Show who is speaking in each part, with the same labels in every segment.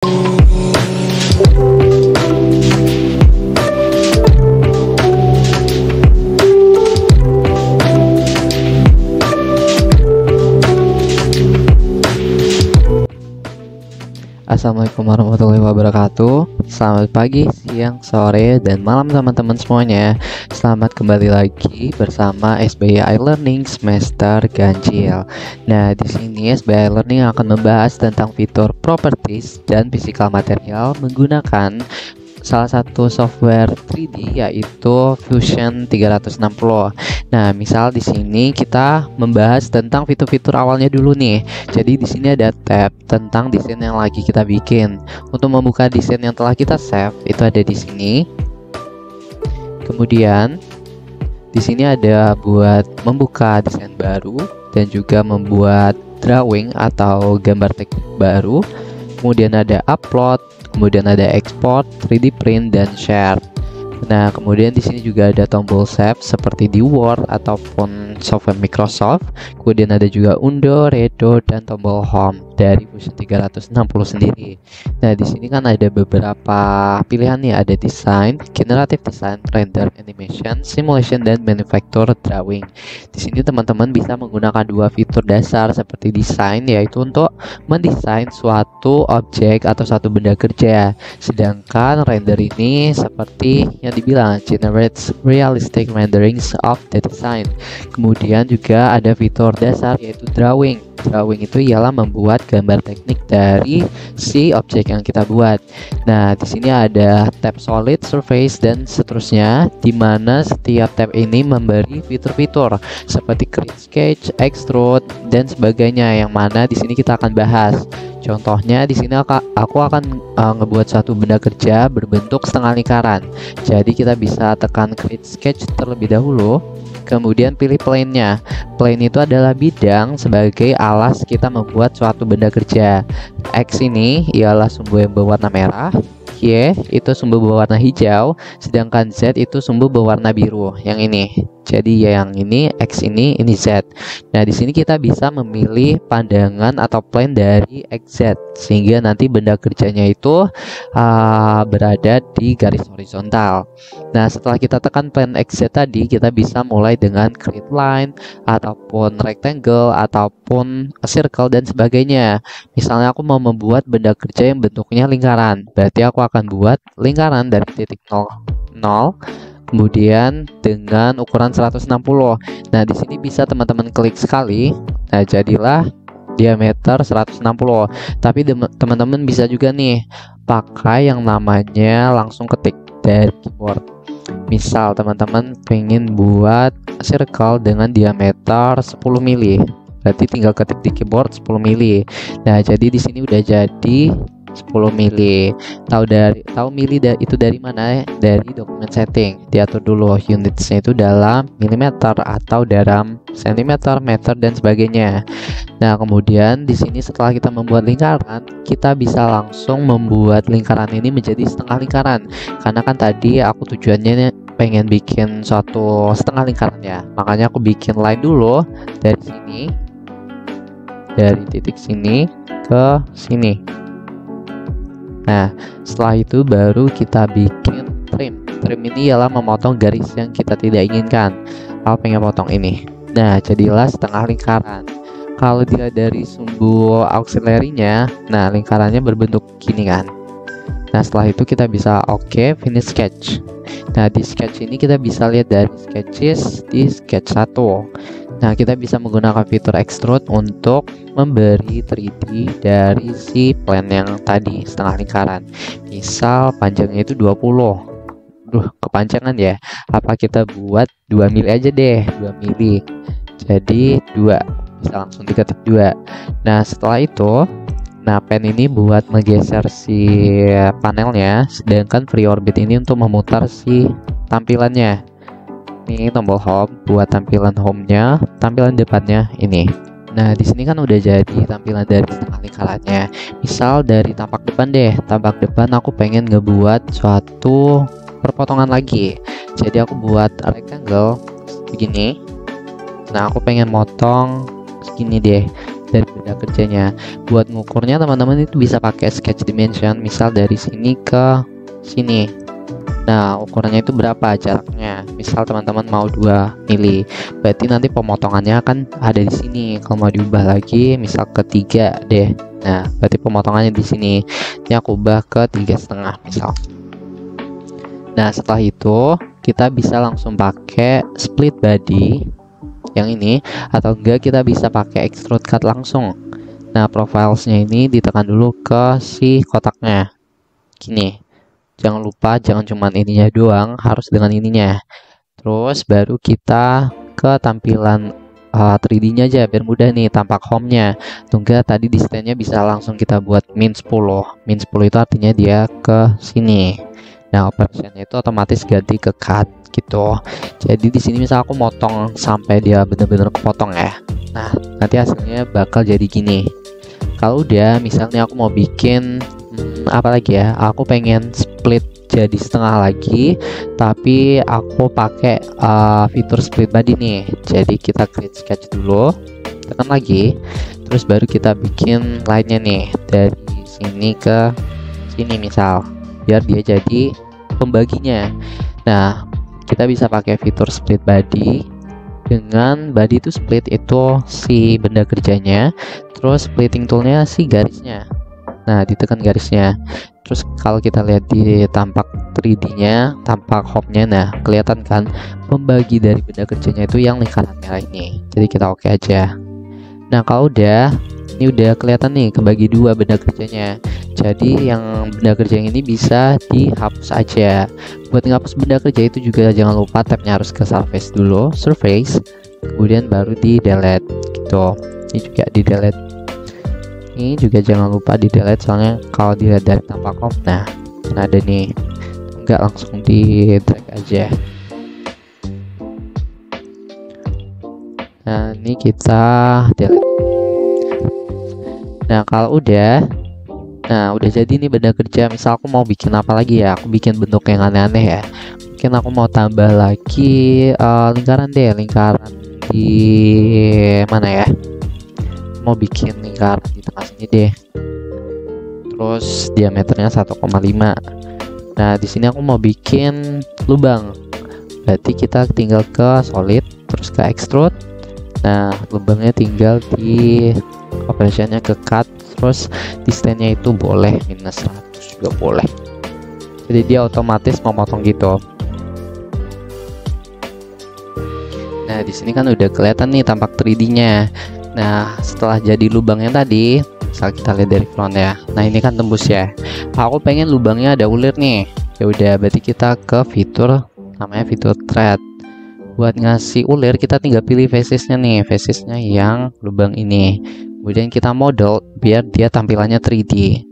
Speaker 1: Assalamualaikum warahmatullahi wabarakatuh. Selamat pagi, siang, sore, dan malam teman-teman semuanya. Selamat kembali lagi bersama SBY iLearning semester ganjil. Nah, di sini SBY iLearning akan membahas tentang fitur properties dan physical material menggunakan salah satu software 3D yaitu Fusion 360. Nah, misal di sini kita membahas tentang fitur-fitur awalnya dulu nih. Jadi di sini ada tab tentang desain yang lagi kita bikin. Untuk membuka desain yang telah kita save itu ada di sini. Kemudian di sini ada buat membuka desain baru dan juga membuat drawing atau gambar teknik baru. Kemudian ada upload, kemudian ada export, 3D print, dan share. Nah, kemudian di sini juga ada tombol save seperti di Word ataupun software Microsoft. Kemudian ada juga undo, redo, dan tombol home dari Fusion 360 sendiri. Nah, di sini kan ada beberapa pilihan nih, ada design, generative design, render, animation, simulation, dan manufacture drawing. Di sini teman-teman bisa menggunakan dua fitur dasar seperti desain, yaitu untuk mendesain suatu objek atau suatu benda kerja. Sedangkan render ini seperti yang dibilang generates realistic renderings of the design. Kemudian juga ada fitur dasar yaitu drawing. Drawing itu ialah membuat gambar teknik dari si objek yang kita buat. Nah, di sini ada tab solid, surface, dan seterusnya, di mana setiap tab ini memberi fitur-fitur seperti create sketch, extrude, dan sebagainya, yang mana di sini kita akan bahas. Contohnya di sini aku akan ngebuat satu benda kerja berbentuk setengah lingkaran. Jadi kita bisa tekan create sketch terlebih dahulu. Kemudian pilih plane-nya. Plane itu adalah bidang sebagai alas kita membuat suatu benda kerja. X ini ialah sumbu yang berwarna merah, Y itu sumbu berwarna hijau, sedangkan Z itu sumbu berwarna biru. Yang ini. Jadi yang ini X ini Z. Nah, di sini kita bisa memilih pandangan atau plane dari XZ sehingga nanti benda kerjanya itu berada di garis horizontal. Nah, setelah kita tekan plane XZ tadi, kita bisa mulai dengan create line ataupun rectangle ataupun circle dan sebagainya. Misalnya aku mau membuat benda kerja yang bentuknya lingkaran, berarti aku akan buat lingkaran dari titik 0, kemudian dengan ukuran 160. Nah, di sini bisa teman-teman klik sekali. Nah, jadilah diameter 160. Tapi teman-teman bisa juga nih pakai yang namanya langsung ketik dari keyboard. Misal teman-teman pengen buat circle dengan diameter 10 mili. Berarti tinggal ketik di keyboard 10 mili. Nah, jadi di sini udah jadi 10 mili. Tahu mili itu dari mana? Dari dokumen setting. Diatur dulu unitsnya itu dalam milimeter atau dalam sentimeter, meter, dan sebagainya. Nah, kemudian di sini setelah kita membuat lingkaran, kita bisa langsung membuat lingkaran ini menjadi setengah lingkaran. Karena kan tadi aku tujuannya pengen bikin suatu setengah lingkaran ya. Makanya aku bikin line dulu dari sini, dari titik sini ke sini. Nah, setelah itu baru kita bikin trim. Trim ini ialah memotong garis yang kita tidak inginkan. Aku pengen potong ini. Nah, jadilah setengah lingkaran. Kalau dia dari sumbu auxiliary-nya, nah lingkarannya berbentuk gini kan. Nah, setelah itu kita bisa finish sketch. Nah, di sketch ini kita bisa lihat dari sketches di sketch 1. Nah, kita bisa menggunakan fitur extrude untuk memberi 3D dari si plane yang tadi setengah lingkaran. Misal panjangnya itu 20. Kepanjangan ya. Apa kita buat 2 mili aja deh, 2 mili. Jadi 2. Bisa langsung diketik 2. Nah, setelah itu pen ini buat menggeser si panelnya, sedangkan free orbit ini untuk memutar si tampilannya. Ini tombol home buat tampilan home-nya, tampilan depannya ini. Nah, di sini kan udah jadi tampilan dari setengah lingkarannya. Misal dari tampak depan deh. Tampak depan aku pengen ngebuat suatu perpotongan lagi. Jadi aku buat rectangle begini. Nah, aku pengen motong segini deh. dari benda kerjanya. Buat ngukurnya teman-teman itu bisa pakai sketch dimension, misal dari sini ke sini. Nah, ukurannya itu berapa jaraknya? Misal teman-teman mau 2 mili, berarti nanti pemotongannya akan ada di sini. Kalau mau diubah lagi, misal ke 3 deh. Nah, berarti pemotongannya di sini. Ini aku ubah ke 3,5 misal. Nah, setelah itu kita bisa langsung pakai split body yang ini, atau enggak kita bisa pakai extrude cut langsung. Nah, profilesnya ini ditekan dulu ke si kotaknya gini. Jangan lupa, jangan cuman ininya doang, harus dengan ininya. Terus baru kita ke tampilan 3D-nya aja biar mudah nih, tampak home-nya. Tunggu tadi di stand-nya bisa langsung kita buat min 10. Min 10 itu artinya dia ke sini. Nah, operasinya itu otomatis ganti ke cut gitu. Jadi di sini misal aku motong sampai dia bener-bener kepotong ya. Nah, nanti hasilnya bakal jadi gini. Kalau udah, misalnya aku mau bikin apa lagi ya? Aku pengen split jadi setengah lagi, tapi aku pakai fitur split body nih. Jadi kita create sketch dulu, tekan lagi, terus baru kita bikin line-nya nih dari sini ke sini misal, biar dia jadi pembaginya. Nah, kita bisa pakai fitur split body. Dengan body itu split itu si benda kerjanya, terus splitting toolnya si garisnya. Nah, ditekan garisnya. Terus kalau kita lihat di tampak 3D-nya, tampak home-nya, nah kelihatan kan pembagi dari benda kerjanya itu yang lingkaran merah ini. Jadi kita oke aja. Nah, kalau udah, ini udah kelihatan nih kebagi 2 benda kerjanya. Jadi yang benda kerja yang ini bisa dihapus aja. Buat menghapus benda kerja itu juga jangan lupa tabnya harus ke surface dulu, surface, kemudian baru di delete gitu. Ini juga di delete. Ini juga jangan lupa di delete, soalnya kalau dilihat dari tampak home, nah ada nih, nggak langsung di drag aja. Nah, ini kita delete. Nah, kalau udah, nah udah jadi nih benda kerja. Misal aku mau bikin apa lagi ya, aku bikin bentuk yang aneh-aneh ya. Mungkin aku mau tambah lagi lingkaran deh, lingkaran di mana ya, mau bikin lingkaran di tengah sini deh, terus diameternya 1,5. Nah, di sini aku mau bikin lubang, berarti kita tinggal ke solid, terus ke extrude. Nah, lubangnya tinggal di operationnya ke cut, terus di stand-nya itu boleh minus 100 juga boleh, jadi dia otomatis memotong gitu. Nah, di sini kan udah kelihatan nih tampak 3D-nya. Nah, setelah jadi lubangnya tadi, misal kita lihat dari front ya. Nah, ini kan tembus ya. Aku pengen lubangnya ada ulir nih. Ya udah, berarti kita ke fitur namanya fitur thread. Buat ngasih ulir kita tinggal pilih facesnya nih, facesnya yang lubang ini. Kemudian kita model biar dia tampilannya 3D.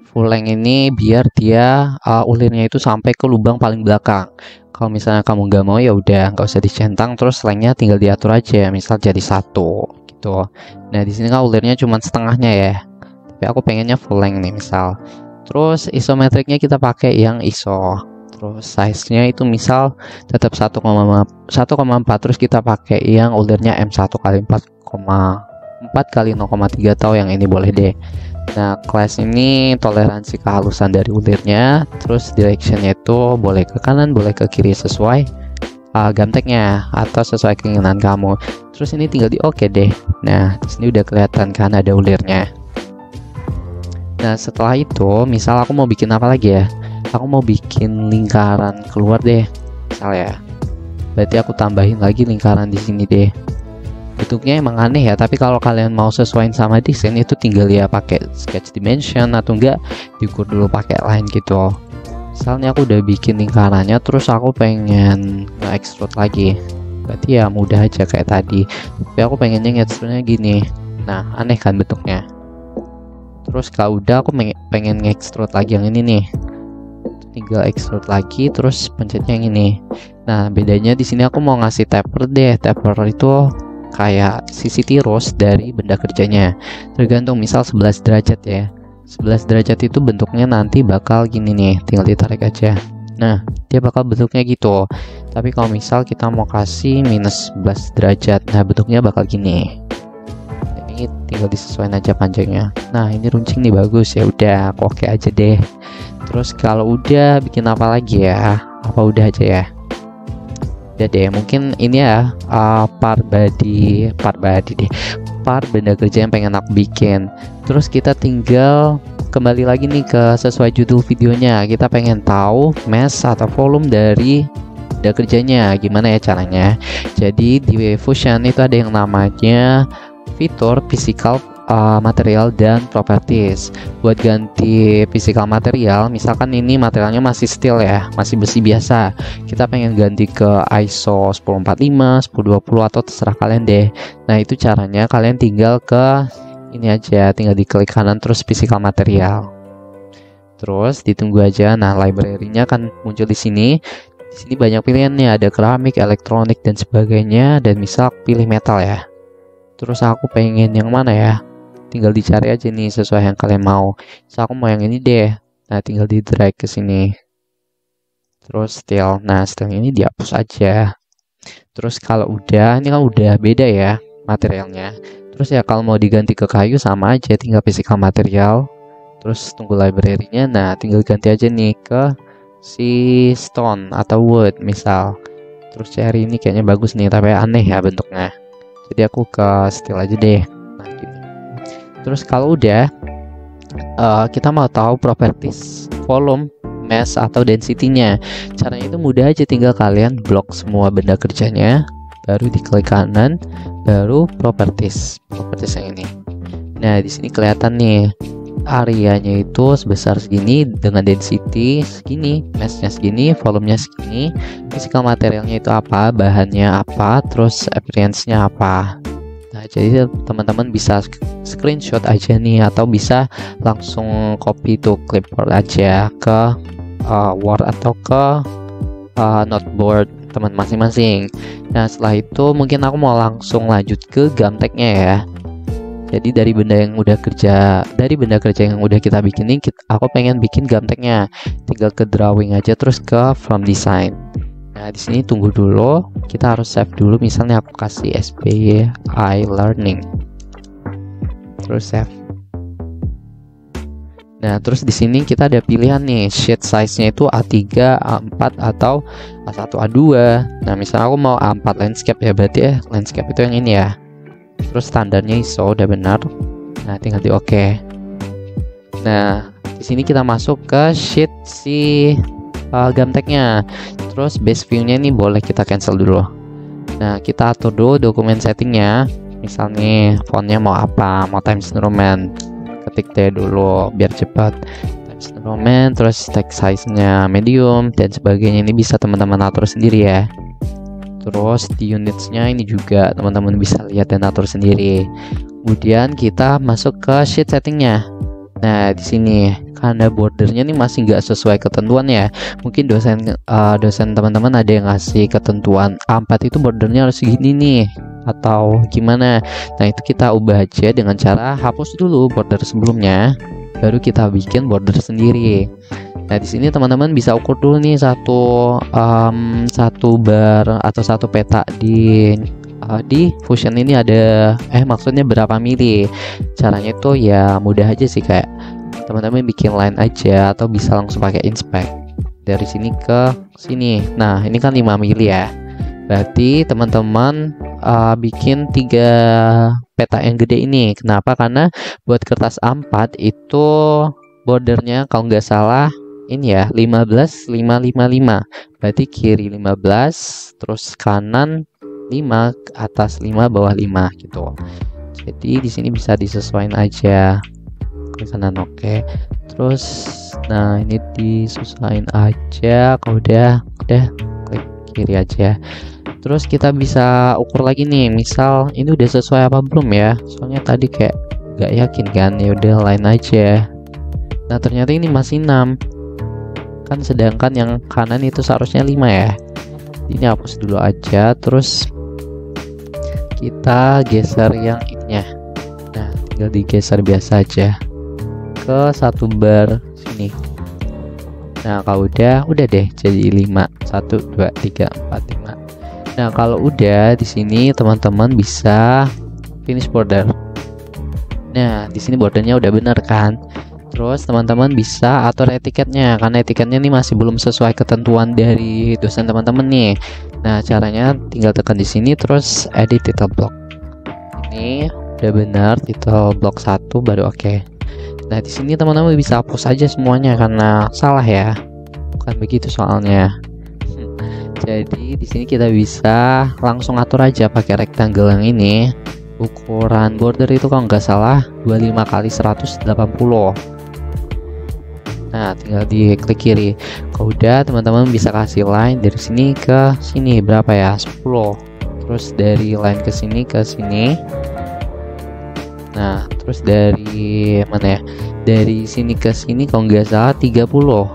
Speaker 1: Full length ini biar dia ulirnya itu sampai ke lubang paling belakang. Kalau misalnya kamu nggak mau ya udah nggak usah dicentang, terus lengthnya tinggal diatur aja, misal jadi 1 gitu. Nah, di sini kan ulirnya cuma setengahnya ya, tapi aku pengennya full length nih misal. Terus isometriknya kita pakai yang iso. Terus size-nya itu misal tetap 1,4, terus kita pakai yang ulirnya M1 kali 4,4 kali 0,3 atau yang ini boleh deh. Nah, class ini toleransi kehalusan dari ulirnya, terus directionnya itu boleh ke kanan, boleh ke kiri sesuai gamteknya atau sesuai keinginan kamu. Terus ini tinggal di oke deh. Nah, di sini udah kelihatan kan ada ulirnya. Nah, setelah itu, misal aku mau bikin apa lagi ya? Aku mau bikin lingkaran keluar deh, misal ya. Berarti aku tambahin lagi lingkaran di sini deh. Bentuknya emang aneh ya, tapi kalau kalian mau sesuaiin sama desain itu tinggal ya pakai sketch dimension atau enggak diukur dulu pakai line gitu. Misalnya aku udah bikin lingkarannya, terus aku pengen nge-extrude lagi, berarti ya mudah aja kayak tadi, tapi aku pengennya nge-extrude-nya gini. Nah, aneh kan bentuknya. Terus kalau udah aku pengen nge-extrude lagi yang ini nih, tinggal extrude lagi, terus pencetnya yang ini. Nah, bedanya di sini aku mau ngasih taper deh. Taper itu kayak sisi tirus dari benda kerjanya, tergantung misal 11 derajat ya. 11 derajat itu bentuknya nanti bakal gini nih, tinggal ditarik aja. Nah, dia bakal bentuknya gitu. Tapi kalau misal kita mau kasih minus 11 derajat, nah bentuknya bakal gini. Ini tinggal disesuaikan aja panjangnya. Nah ini runcing nih bagus, ya udah aku oke aja deh. Terus kalau udah bikin apa lagi ya, apa udah aja ya, udah deh. Mungkin ini ya part benda kerja yang pengen aku bikin. Terus kita tinggal kembali lagi nih ke sesuai judul videonya, kita pengen tahu mass atau volume dari benda kerjanya gimana ya caranya. Jadi di Fusion itu ada yang namanya fitur physical material dan properties. Buat ganti physical material, misalkan ini materialnya masih steel ya, masih besi biasa, kita pengen ganti ke ISO 1045, 1020 atau terserah kalian deh. Nah itu caranya, kalian tinggal ke ini aja, tinggal diklik kanan terus physical material, terus ditunggu aja. Nah library-nya akan muncul di sini. Di sini banyak pilihannya, ada keramik, elektronik dan sebagainya, dan misal pilih metal ya. Terus aku pengen yang mana ya, tinggal dicari aja nih sesuai yang kalian mau. So aku mau yang ini deh. Nah tinggal di drag ke sini. Terus steel. Nah steel ini dihapus aja. Terus kalau udah, ini kan udah beda ya materialnya. Terus ya kalau mau diganti ke kayu sama aja, tinggal physical material. Terus tunggu library-nya. Nah tinggal ganti aja nih ke si stone atau wood misal. Terus cherry ini kayaknya bagus nih, tapi aneh ya bentuknya. Jadi aku ke steel aja deh. Nah gini. Terus kalau udah kita mau tahu properties volume, mass atau density-nya. Caranya itu mudah aja, tinggal kalian blok semua benda kerjanya, baru diklik kanan, baru properties yang ini. Nah di sini kelihatan nih areanya itu sebesar segini dengan density segini, massnya segini, volumenya segini, physical materialnya itu apa, bahannya apa, terus appearance-nya apa. Nah jadi teman-teman bisa screenshot aja nih, atau bisa langsung copy to clipboard aja ke Word atau ke noteboard teman masing-masing. Nah setelah itu mungkin aku mau langsung lanjut ke gamteknya ya. Jadi dari benda kerja yang udah kita bikinin, aku pengen bikin gamteknya. Tinggal ke drawing aja, terus ke from design. Nah di sini tunggu dulu, kita harus save dulu. Misalnya aku kasih SPY learning, terus save. Nah terus di sini kita ada pilihan nih, sheet size-nya itu A3, A4 atau A1, A2. Nah misalnya aku mau A4 landscape ya, berarti landscape itu yang ini ya. Terus standarnya ISO udah benar. Nah tinggal di oke. Nah di sini kita masuk ke sheet si gamteknya. Terus base view-nya ini boleh kita cancel dulu. Nah kita atur dulu dokumen settingnya. Misalnya fontnya mau apa, mau Times New Roman, ketik deh dulu biar cepat. Times New Roman, terus text size-nya medium dan sebagainya. Ini bisa teman-teman atur sendiri ya. Terus di unitsnya ini juga teman-teman bisa lihat dan atur sendiri. Kemudian kita masuk ke sheet settingnya. Nah di sini karena bordernya ini masih nggak sesuai ketentuan ya. Mungkin dosen teman-teman ada yang ngasih ketentuan A4 itu bordernya harus segini nih, atau gimana. Nah itu kita ubah aja dengan cara hapus dulu border sebelumnya, baru kita bikin border sendiri. Nah di sini teman-teman bisa ukur dulu nih satu bar atau satu peta di Fusion ini ada maksudnya berapa mili. Caranya itu ya mudah aja sih, kayak teman-teman bikin line aja atau bisa langsung pakai inspect dari sini ke sini. Nah ini kan 5 mili ya, berarti teman-teman bikin 3 peta yang gede ini. Kenapa? Karena buat kertas A4 itu bordernya kalau nggak salah ini ya 15 5 5 5, berarti kiri 15 terus kanan 5, atas 5, bawah 5 gitu. Jadi di sini bisa disesuaikan aja ke kanan. Oke. Terus nah ini disesuaikan aja. Kalau udah klik kiri aja. Terus kita bisa ukur lagi nih, misal ini udah sesuai apa belum ya, soalnya tadi kayak nggak yakin kan. Ya udah lain aja. Nah ternyata ini masih 6 kan, sedangkan yang kanan itu seharusnya 5 ya. Ini hapus dulu aja, terus kita geser yang ininya. Nah tinggal digeser biasa aja ke 1 bar sini. Nah kalau udah deh jadi 5. 1 2 3 4 5. Nah kalau udah di sini teman-teman bisa finish border. Nah, di sini bordernya udah bener kan. Terus teman-teman bisa atur etiketnya, karena etiketnya ini masih belum sesuai ketentuan dari dosen teman-teman nih. Nah, caranya tinggal tekan di sini terus edit title block. Ini udah benar title block 1 baru oke. Nah, di sini teman-teman bisa hapus aja semuanya karena salah ya. Bukan begitu soalnya. Jadi di sini kita bisa langsung atur aja pakai rectangle yang ini. Ukuran border itu kalau nggak salah 25 kali 180. Nah, tinggal diklik kiri. Kalau udah, teman-teman bisa kasih line dari sini ke sini berapa ya? 10. Terus dari line ke sini Nah, terus dari mana ya? Dari sini ke sini kalau nggak salah 30.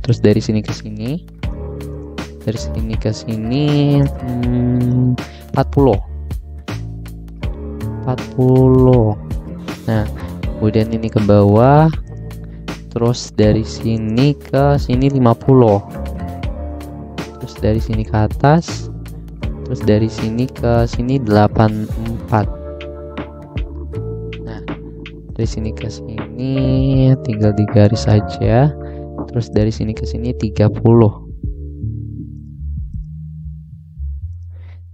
Speaker 1: Terus dari sini ke sini. Dari sini ke sini 40. Nah, kemudian ini ke bawah. Terus dari sini ke sini 50. Terus dari sini ke atas. Terus dari sini ke sini 84. Dari sini ke sini tinggal digaris saja. Terus dari sini ke sini 30.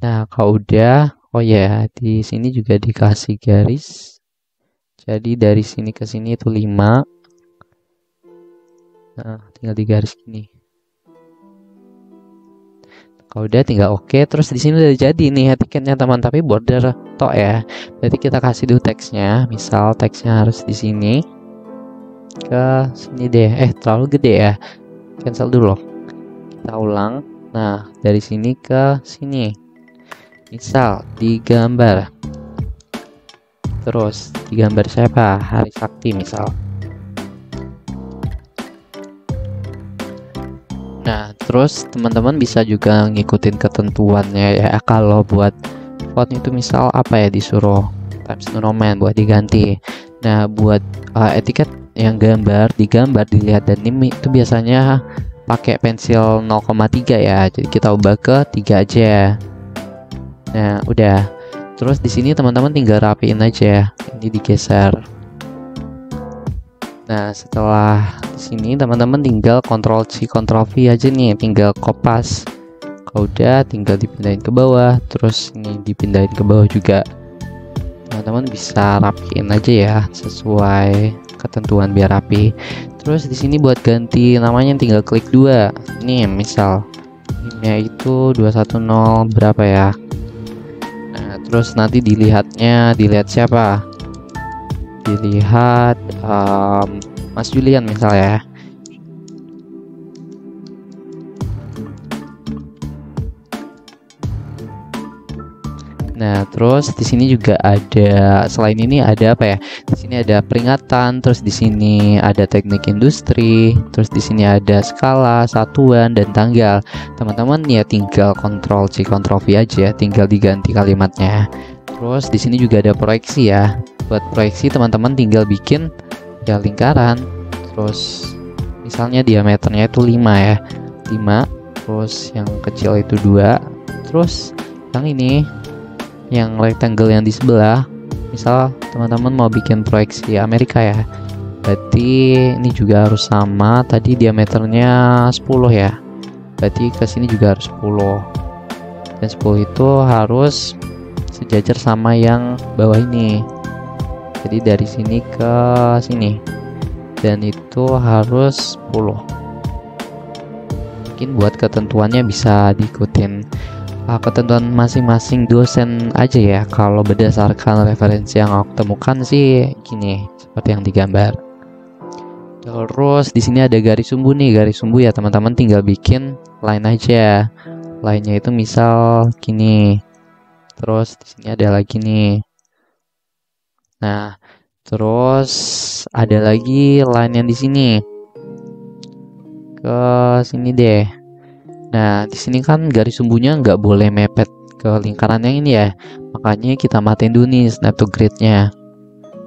Speaker 1: Nah, kalau udah, oh ya, di sini juga dikasih garis. Jadi dari sini ke sini itu 5. Nah, tinggal digaris gini. Kalau udah tinggal oke. Terus di sini udah jadi nih etiketnya teman, tapi border tok ya. Berarti kita kasih dulu teksnya. Misal teksnya harus di sini ke sini deh. Terlalu gede ya. Cancel dulu. Kita ulang. Nah, dari sini ke sini. Misal digambar. Terus digambar siapa? Hari Sakti misal. Nah, terus teman-teman bisa juga ngikutin ketentuannya ya. Kalau buat font itu misal apa ya, disuruh Times New Roman buat diganti. Nah, buat etiket yang digambar dilihat dan ini itu biasanya pakai pensil 0,3 ya. Jadi kita ubah ke 3 aja. Nah, udah. Terus di sini teman-teman tinggal rapiin aja. Ini digeser. Nah, setelah di sini teman-teman tinggal Ctrl C Ctrl V aja nih, tinggal kopas. Kalau udah tinggal dipindahin ke bawah, terus ini dipindahin ke bawah juga. Teman-teman bisa rapiin aja ya sesuai ketentuan biar rapi. Terus di sini buat ganti namanya tinggal klik 2. Nih, misal ini itu 210 berapa ya? Nah, terus nanti dilihat siapa? Dilihat Mas Julian misalnya. Nah, terus di sini juga ada, selain ini ada apa ya? Di sini ada peringatan, terus di sini ada teknik industri, terus di sini ada skala, satuan dan tanggal. Teman-teman ya tinggal Ctrl C Ctrl V aja, tinggal diganti kalimatnya. Terus di sini juga ada proyeksi ya. Buat proyeksi teman-teman tinggal bikin ya lingkaran. Terus misalnya diameternya itu 5 ya. 5. Terus yang kecil itu 2. Terus yang ini yang rectangle yang di sebelah, misal teman-teman mau bikin proyeksi Amerika ya, berarti ini juga harus sama. Tadi diameternya 10 ya, berarti ke sini juga harus 10, dan 10 itu harus sejajar sama yang bawah ini. Jadi dari sini ke sini, dan itu harus 10. Mungkin buat ketentuannya bisa diikutin ketentuan masing-masing dosen aja ya. Kalau berdasarkan referensi yang aku temukan sih gini, seperti yang digambar. Terus di sini ada garis sumbu nih, garis sumbu ya teman-teman tinggal bikin line aja. Line-nya itu misal gini. Terus di sini ada lagi nih. Nah, terus ada lagi line yang di sini. Ke sini deh. Nah, di sini kan garis sumbunya nggak boleh mepet ke lingkaran yang ini ya. Makanya kita matiin dulu nih snap to grid-nya.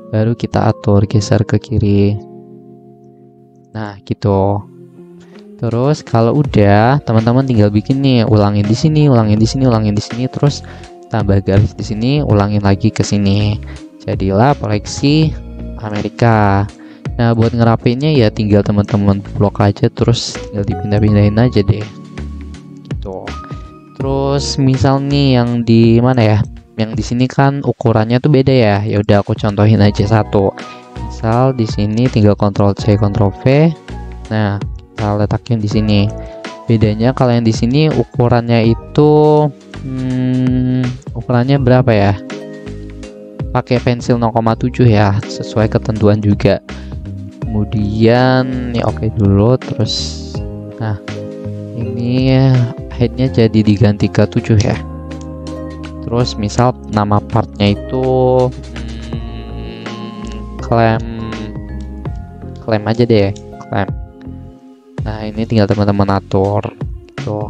Speaker 1: Baru kita atur geser ke kiri. Nah, gitu. Terus kalau udah, teman-teman tinggal bikin nih, ulangin di sini, ulangin di sini, ulangin di sini, terus tambah garis di sini, ulangin lagi ke sini. Jadilah proyeksi Amerika. Nah, buat ngerapinnya ya tinggal teman-teman blok aja, terus tinggal dipindah-pindahin aja deh. Gitu. Terus misal nih yang di mana ya? Yang di sini kan ukurannya tuh beda ya. Ya udah aku contohin aja satu. Misal di sini tinggal Ctrl C, Ctrl V. Nah, kita letakin di sini. Bedanya kalau yang di sini ukurannya itu ukurannya berapa ya? Pakai pensil 0,7 ya, sesuai ketentuan juga. Kemudian ini oke dulu, terus nah ini headnya jadi diganti ke 7 ya. Terus misal nama partnya itu klaim aja deh, klaim. Nah ini tinggal teman-teman atur gitu.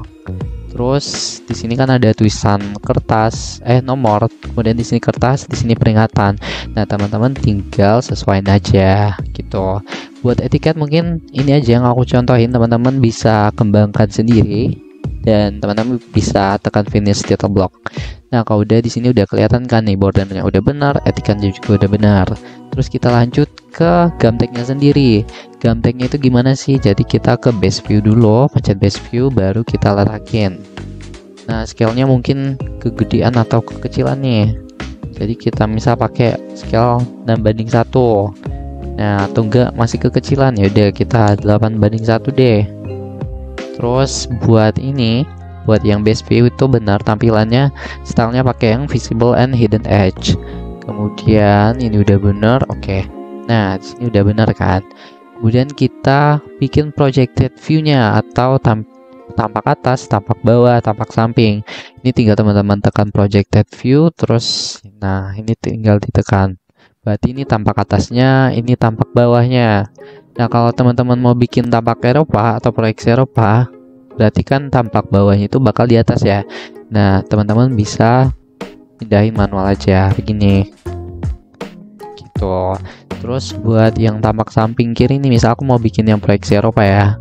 Speaker 1: Terus di sini kan ada tulisan kertas, nomor, kemudian di sini kertas, di sini peringatan. Nah teman-teman tinggal sesuaiin aja gitu. Buat etiket mungkin ini aja yang aku contohin, teman-teman bisa kembangkan sendiri dan teman-teman bisa tekan finish title block. Nah kalau udah di sini udah kelihatan kan nih bordernya udah benar, etiketnya juga udah benar. Terus kita lanjut ke gamteknya sendiri. Gamteknya itu gimana sih? Jadi kita ke base view dulu, pencet base view, baru kita letakin. Nah scale-nya mungkin kegedean atau kekecilan nih. Jadi kita misal pakai scale 6:1. Nah atau enggak masih kekecilan, ya udah kita 8:1 deh. Terus buat ini, buat yang base view itu benar tampilannya, stylenya pakai yang visible and hidden edge. Kemudian ini udah benar, oke. Nah di sini udah benar kan. Kemudian kita bikin projected view-nya atau tampak atas, tampak bawah, tampak samping. Ini tinggal teman-teman tekan projected view, terus nah ini tinggal ditekan. Berarti ini tampak atasnya, ini tampak bawahnya. Nah kalau teman-teman mau bikin tampak Eropa atau proyeksi Eropa, berarti kan tampak bawahnya itu bakal di atas ya. Nah teman-teman bisa pindahin manual aja begini gitu. Terus buat yang tampak samping kiri ini, misal aku mau bikin yang proyeksi Eropa ya.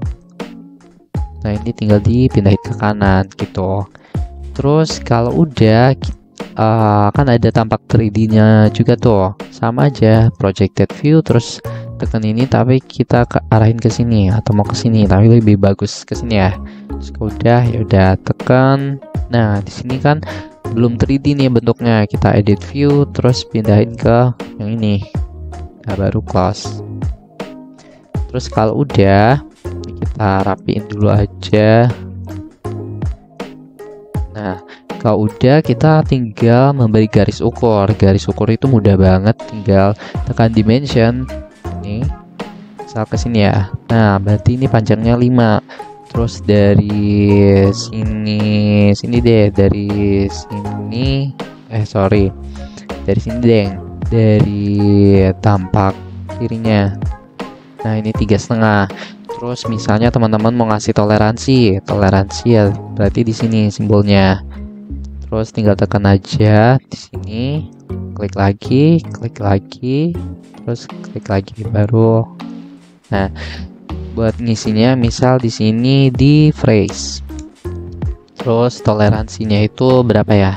Speaker 1: Nah ini tinggal dipindahin ke kanan gitu. Terus kalau udah kan ada tampak 3D-nya juga tuh, sama aja projected view, terus tekan ini tapi kita arahin ke sini atau mau ke sini, tapi lebih bagus ke sini ya. Terus udah ya udah tekan. Nah di sini kan belum 3D nih bentuknya, kita edit view terus pindahin ke yang ini. Nah baru close. Terus kalau udah kita rapiin dulu aja. Nah kalau udah kita tinggal memberi garis ukur. Garis ukur itu mudah banget, tinggal tekan dimension ini misal ke sini ya. Nah berarti ini panjangnya 5. Terus dari sini deh, dari sini dari sini deh, dari tampak kirinya. Nah ini 3,5. Terus misalnya teman-teman mau ngasih toleransi ya berarti di sini simbolnya. Terus tinggal tekan aja di sini, klik lagi, terus klik lagi baru. Nah buat ngisinya misal di sini di phrase. Terus toleransinya itu berapa ya?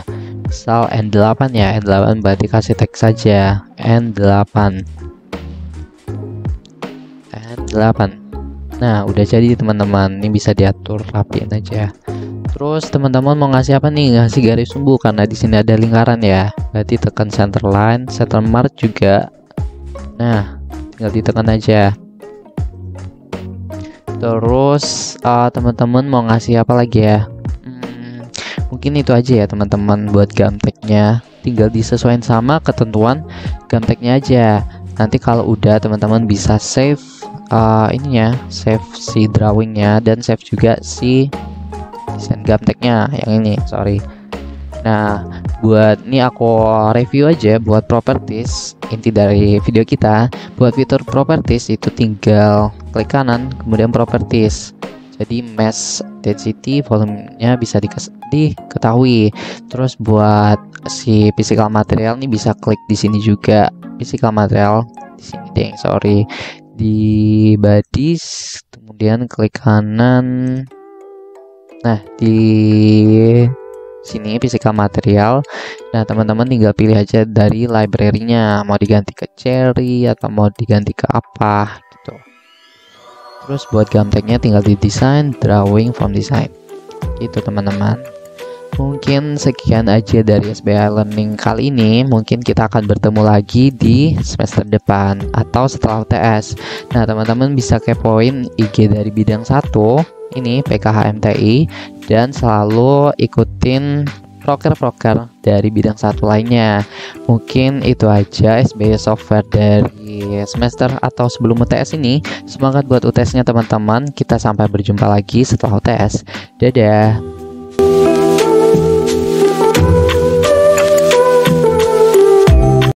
Speaker 1: Misal N8 ya, N8 berarti kasih teks saja N8. Nah udah jadi teman-teman, ini bisa diatur rapiin aja. Terus teman-teman mau ngasih apa nih? Ngasih garis sumbu, karena di sini ada lingkaran ya. Berarti tekan center line, center mark juga. Nah tinggal ditekan aja. Terus teman-teman mau ngasih apa lagi ya? Mungkin itu aja ya teman-teman buat gamteknya. Tinggal disesuaikan sama ketentuan gamteknya aja. Nanti kalau udah teman-teman bisa save ininya, save si drawingnya dan save juga si desain gamteknya yang ini, Nah buat ini aku review aja buat properties. Inti dari video kita, buat fitur properties itu tinggal klik kanan kemudian properties. Jadi mesh density volumenya bisa diketahui. Terus buat si physical material ini bisa klik di sini juga, physical material di sini deh, di bodies, kemudian klik kanan. Nah di sini fisika material. Nah, teman-teman tinggal pilih aja dari library-nya, mau diganti ke Cherry atau mau diganti ke apa gitu. Terus buat gamteknya tinggal di design, drawing from design. Gitu teman-teman. Mungkin sekian aja dari SBI Learning kali ini. Mungkin kita akan bertemu lagi di semester depan atau setelah UTS. Nah, teman-teman bisa kepoin IG dari bidang 1 ini PKHMTI dan selalu ikutin proker-proker dari bidang 1 lainnya. Mungkin itu aja SBY Software dari semester atau sebelum UTS ini. Semangat buat UTS-nya teman-teman. Kita sampai berjumpa lagi setelah UTS. Dadah.